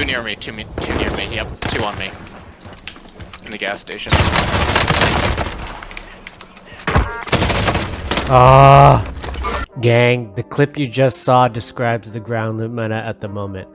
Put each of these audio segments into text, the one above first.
near me, two near me. Yep, two on me. In the gas station. Gang, the clip you just saw describes the ground loot meta at the moment.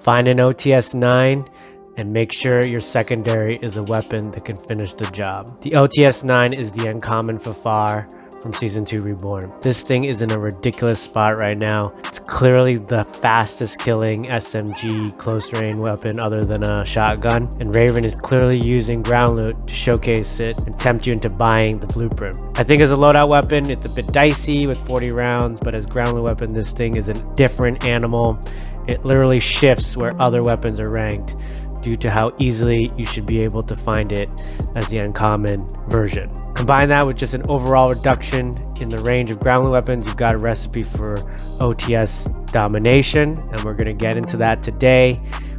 Find an OTS-9 and make sure your secondary is a weapon that can finish the job. The OTS-9 is the uncommon FFAR from Season 2 Reborn. This thing is in a ridiculous spot right now. It's clearly the fastest killing SMG close range weapon other than a shotgun, and Raven is clearly using ground loot to showcase it and tempt you into buying the blueprint. I think as a loadout weapon, it's a bit dicey with 40 rounds, but as ground loot weapon, this thing is a different animal. It literally shifts where other weapons are ranked due to how easily you should be able to find it as the uncommon version. Combine that with just an overall reduction in the range of ground loot weapons, you've got a recipe for OTS domination, and we're going to get into that today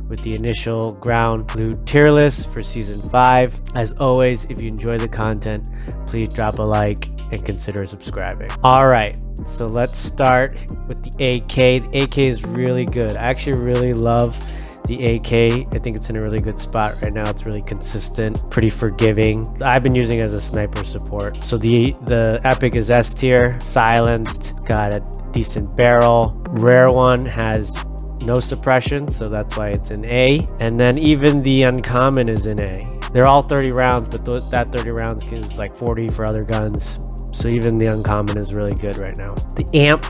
with the initial ground loot tier list for Season 5. As always, if you enjoy the content, please drop a like and consider subscribing. Alright, so let's start with the AK. The AK is really good. I actually really love the AK. I think it's in a really good spot right now. It's really consistent, pretty forgiving. I've been using it as a sniper support. So the Epic is S tier, silenced, got a decent barrel. Rare one has no suppression, so that's why it's in A. And then even the uncommon is in A. They're all 30 rounds, but that 30 rounds is like 40 for other guns. So even the uncommon is really good right now. The amp,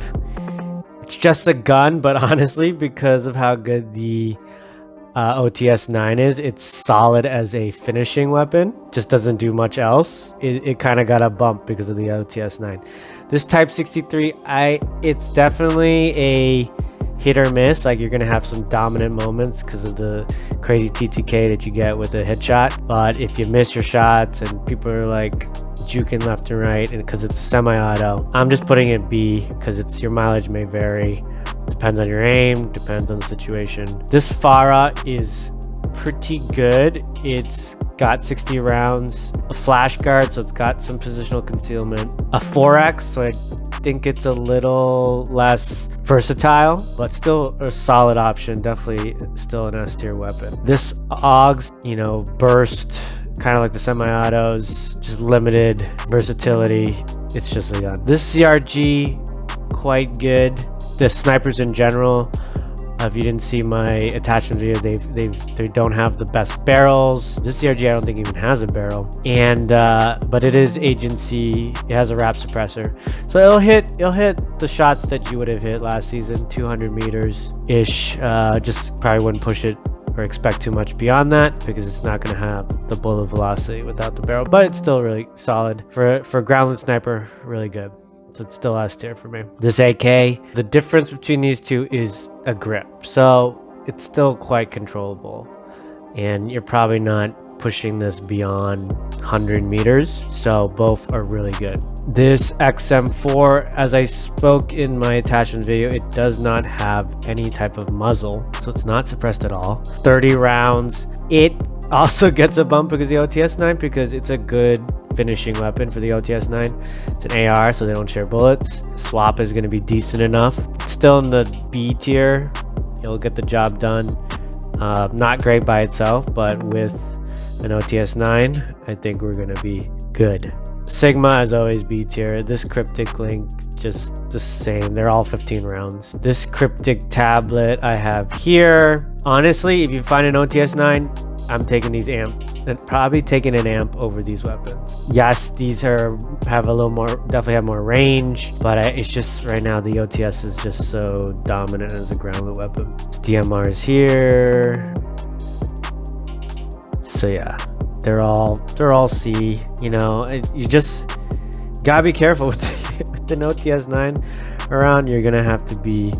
it's just a gun, but honestly, because of how good the OTS-9 is, it's solid as a finishing weapon, just doesn't do much else. It kind of got a bump because of the OTS-9. This Type 63, it's definitely a hit or miss. Like, you're gonna have some dominant moments because of the crazy TTK that you get with a headshot, but if you miss your shots and people are like juking left and right, and because it's a semi-auto, I'm just putting it B because it's your mileage may vary. Depends on your aim, depends on the situation. This FFAR is pretty good. It's got 60 rounds, a flash guard, so it's got some positional concealment, a 4x, so I think it's a little less versatile, but still a solid option. Definitely still an S tier weapon. This AUG's, you know, burst, kind of like the semi-autos, just limited versatility. It's just a gun. This CRG, quite good. The snipers in general, if you didn't see my attachment video, they don't have the best barrels. This CRG I don't think even has a barrel, and but it is agency. It has a wrap suppressor, so it'll hit the shots that you would have hit last season, 200 meters ish. Just probably wouldn't push it or expect too much beyond that because it's not going to have the bullet velocity without the barrel, but it's still really solid for grounded sniper. Really good. So it's still S tier for me. This AK, the difference between these two is a grip, so it's still quite controllable, and you're probably not pushing this beyond 100 meters, so both are really good. This XM4, as I spoke in my attachment video, it does not have any type of muzzle, so it's not suppressed at all. 30 rounds. It also gets a bump because of the OTS-9, because it's a good finishing weapon for the OTS-9. It's an AR, so they don't share bullets. Swap is going to be decent enough. It's still in the B tier. It'll get the job done. Not great by itself, but with an OTS-9, I think we're going to be good. Sigma is always B tier. This cryptic link, just the same. They're all 15 rounds. This cryptic tablet I have here. Honestly, if you find an OTS-9, I'm taking these amp, and probably taking an amp over these weapons. Yes, these have a little more, definitely have more range, but it's just right now the OTS is just so dominant as a ground loot weapon. This DMR is here. So yeah, they're all C. You know, you just gotta be careful with the OTS-9 around. You're gonna have to be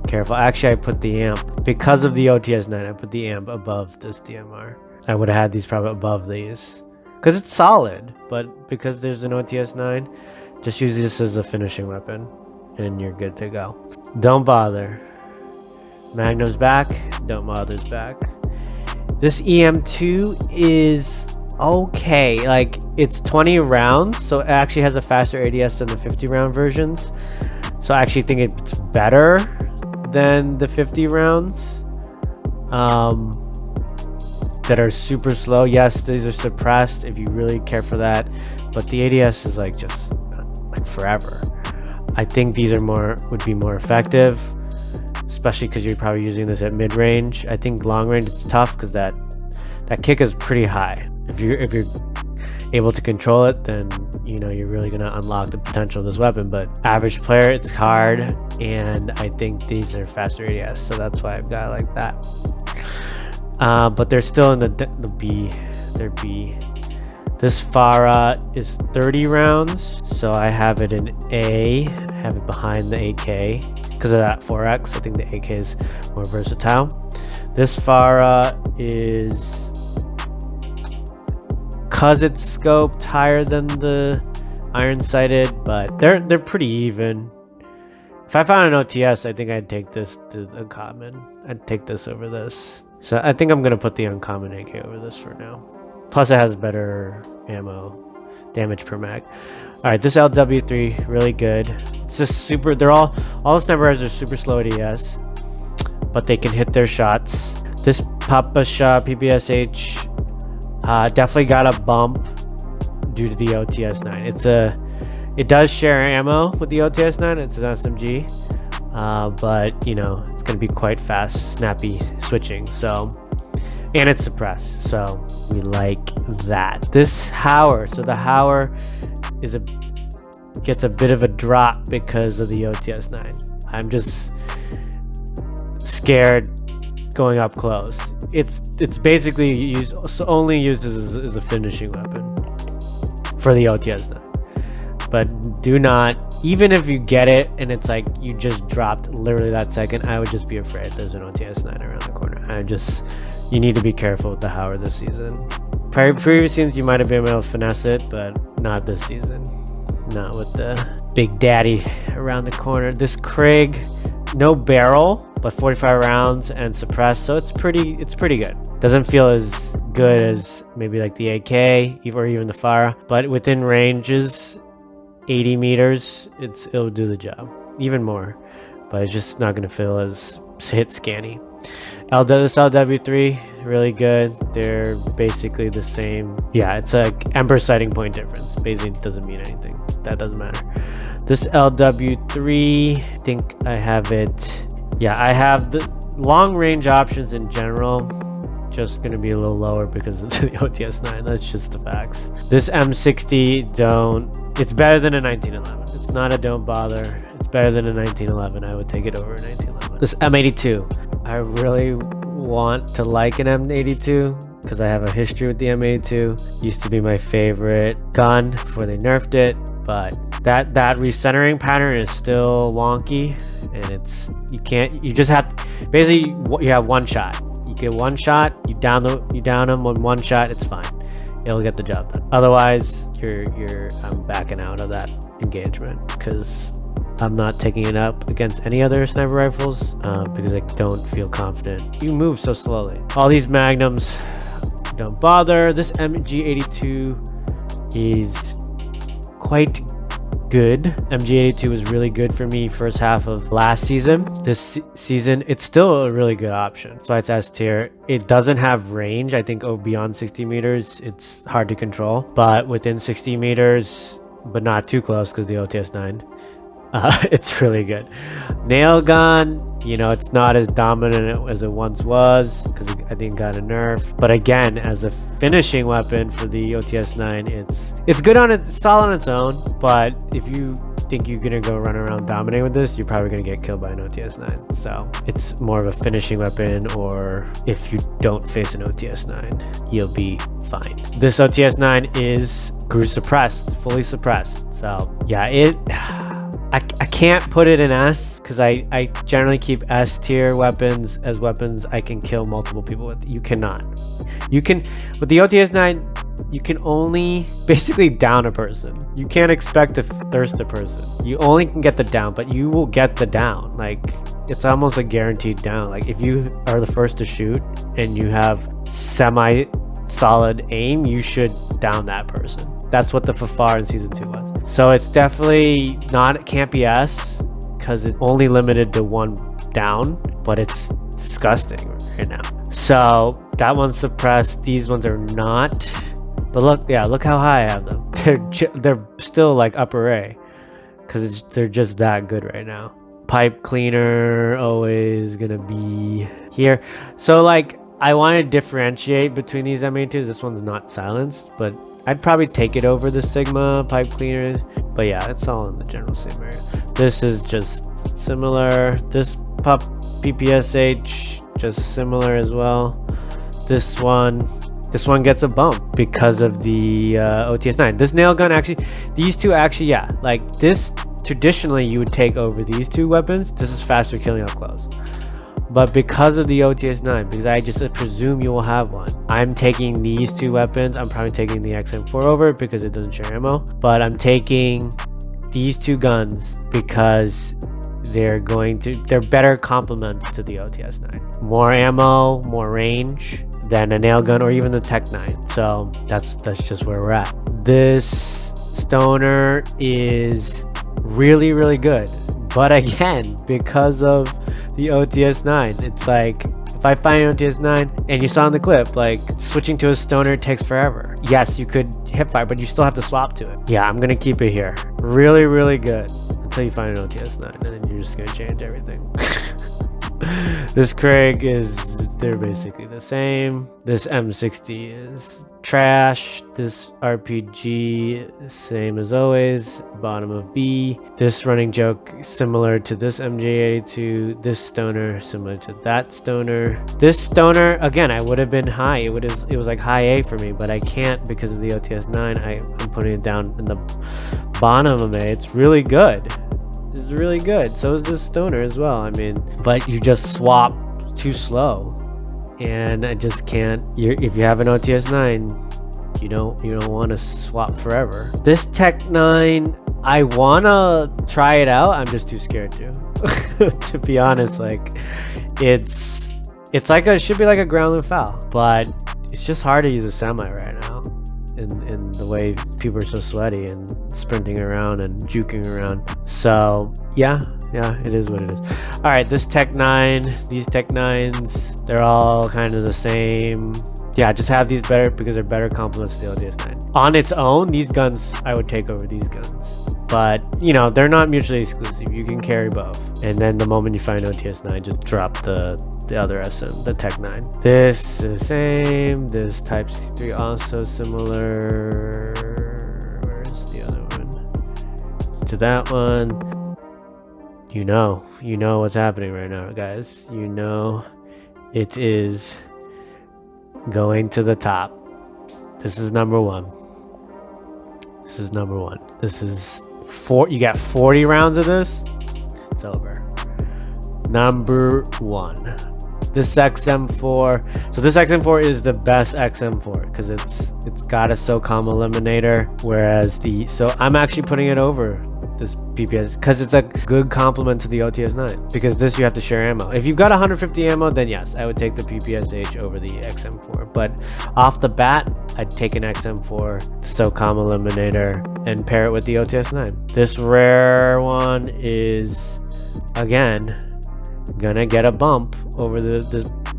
careful. Actually, I put the amp, because of the OTS-9, I put the amp above this DMR. I would have had these probably above these because it's solid, but because there's an OTS-9, just use this as a finishing weapon and you're good to go. Don't bother. Magnum's back. Don't bother's back. This EM2 is okay. Like, it's 20 rounds, so it actually has a faster ADS than the 50 round versions. So I actually think it's better than the 50 rounds, that are super slow. Yes, these are suppressed if you really care for that, but the ADS is like just like forever. I think these are would be more effective, especially because you're probably using this at mid-range. I think long range it's tough because that kick is pretty high. If you're able to control it, then you know you're really gonna unlock the potential of this weapon. But average player, it's hard, and I think these are faster ADS, so that's why I've got it like that. But they're still in the B. They're B. This FFAR is 30 rounds, so I have it in A. I have it behind the AK because of that 4X. I think the AK is more versatile. This FFAR is, cause it's scoped, higher than the iron sighted, but they're pretty even. If I found an OTS, I think I'd take this to the uncommon. I'd take this over this. So I think I'm gonna put the uncommon AK over this for now. Plus it has better ammo, damage per mag. All right, this LW3, really good. It's just super, all the sniper rifles are super slow ADS, but they can hit their shots. This Papa Shot PPSH definitely got a bump due to the OTS9. It does share ammo with the OTS9. It's an SMG, but you know it's gonna be quite fast, snappy switching. So, and it's suppressed, so we like that. This Hauer, so the Hauer gets a bit of a drop because of the OTS9. I'm just scared going up close. It's basically only used as a finishing weapon for the OTS9. But do not, even if you get it and it's like you just dropped literally that second, I would just be afraid there's an OTS9 around the corner. You need to be careful with the Hauer this season. Previous seasons you might have been able to finesse it, but not this season. Not with the big daddy around the corner. This Krieg, no barrel, but 45 rounds and suppressed, so it's pretty good. Doesn't feel as good as maybe like the AK or even the FFAR, but within ranges 80 meters it'll do the job, even more, but it's just not going to feel as hit scanny. This LW3, really good. They're basically the same. Yeah, it's a Ember sighting point difference. Basically it doesn't mean anything. That doesn't matter. This LW3, I think I have it. Yeah, I have the long range options in general, just gonna be a little lower because of the OTS9. That's just the facts. This M60, it's better than a 1911. It's not a don't bother. It's better than a 1911. I would take it over a 1911. This M82, I really want to like an M82 because I have a history with the M82. Used to be my favorite gun before they nerfed it, but that recentering pattern is still wonky, and you just have basically you have one shot. You get one shot, you down them on one shot, it's fine. It'll get the job done. Otherwise, I'm backing out of that engagement because I'm not taking it up against any other sniper rifles because I don't feel confident. You move so slowly. All these magnums, don't bother. This MG82 is quite good. MG82 was really good for me first half of last season. This season it's still a really good option, so it's S tier. It doesn't have range. I think beyond 60 meters it's hard to control, but within 60 meters but not too close because the OTS9, it's really good. Nail gun, you know, it's not as dominant as it once was because I think it got a nerf, but again, as a finishing weapon for the OTS9, it's good on it's solid on its own. But if you think you're gonna go run around dominating with this, you're probably gonna get killed by an OTS9. So it's more of a finishing weapon, or if you don't face an OTS9, you'll be fine. This OTS9 is suppressed, fully suppressed. So yeah, I can't put it in S because I generally keep S tier weapons as weapons I can kill multiple people with. You cannot. You can, with the OTS9, you can only basically down a person. You can't expect to thirst a person. You only can get the down, but you will get the down. Like, it's almost a guaranteed down. Like, if you are the first to shoot and you have semi-solid aim, you should down that person. That's what the FFAR in season 2 was. So it's definitely can't be S because it's only limited to one down, but it's disgusting right now. So that one's suppressed. These ones are not. But look, yeah, look how high I have them. They're still like upper A, because they're just that good right now. Pipe cleaner always gonna be here. So like I want to differentiate between these M82s. This one's not silenced, but I'd probably take it over the Sigma pipe cleaner. But yeah, it's all in the general same area. This is just similar. This pup PPSH just similar as well. This one gets a bump because of the OTS9. This nail gun actually, these two actually, yeah, like this traditionally you would take over these two weapons. This is faster killing up close. But because of the OTS9, because I just presume you will have one, I'm taking these two weapons. I'm probably taking the XM4 over because it doesn't share ammo. But I'm taking these two guns because they're better complements to the OTS9. More ammo, more range than a nail gun or even the Tech 9. So that's just where we're at. This stoner is really, really good. But again, because of the OTS9, it's like, if I find an OTS9, and you saw in the clip, like, switching to a stoner takes forever. Yes, you could hip fire, but you still have to swap to it. Yeah, I'm gonna keep it here. Really, really good. Until you find an OTS9, and then you're just gonna change everything. This Craig they're basically the same. This M60 is trash. This RPG, same as always, bottom of B. This running joke, similar to this MJ82. This stoner, similar to that stoner. This stoner, again, I would have been high. It was like high A for me, but I can't because of the OTS9. I'm putting it down in the bottom of A. It's really good. This is really good. So is this stoner as well. I mean, but you just swap too slow, and I just can't. If you have an OTS9, you don't want to swap forever. This Tech 9, I wanna try it out. I'm just too scared to. To be honest, like it's like it should be like a ground loop foul, but it's just hard to use a semi right now. In the way people are so sweaty and sprinting around and juking around. So yeah, it is what it is. All right, this Tech 9, these Tech 9s, they're all kind of the same. Yeah, just have these better because they're better complements to the OTS9. On its own, these guns, I would take over these guns. But, they're not mutually exclusive. You can carry both. And then the moment you find OTS9, just drop the other SM, the Tech 9. This is the same. This Type 63 also similar. Where's the other one? To that one. You know what's happening right now, guys. It is going to the top. This is number one. This is number one. This is you got 40 rounds of this. It's over. Number one. This XM4. So this XM4 is the best XM4 because it's got a SOCOM eliminator, whereas so I'm actually putting it over this PPS because it's a good complement to the OTS9, because this you have to share ammo. If you've got 150 ammo, then yes, I would take the PPSH over the XM4, but off the bat I'd take an XM4, the SOCOM eliminator, and pair it with the OTS9. This rare one is again gonna get a bump over the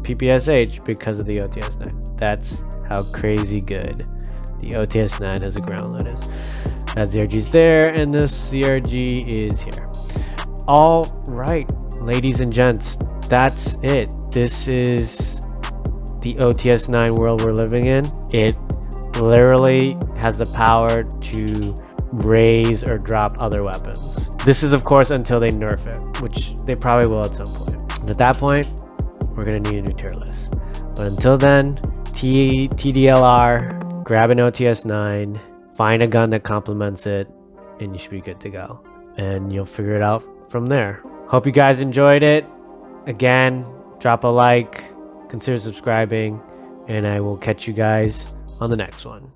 PPSH because of the OTS9. That's how crazy good the OTS9 as a ground load is. That ZRG's there, and this ZRG is here. All right, ladies and gents, that's it. This is the OTS9 world we're living in. It literally has the power to raise or drop other weapons. This is, of course, until they nerf it, which they probably will at some point. And at that point, we're gonna need a new tier list. But until then, TDLR, grab an OTS9, find a gun that complements it, and you should be good to go. And you'll figure it out from there. Hope you guys enjoyed it. Again, drop a like, consider subscribing, and I will catch you guys on the next one.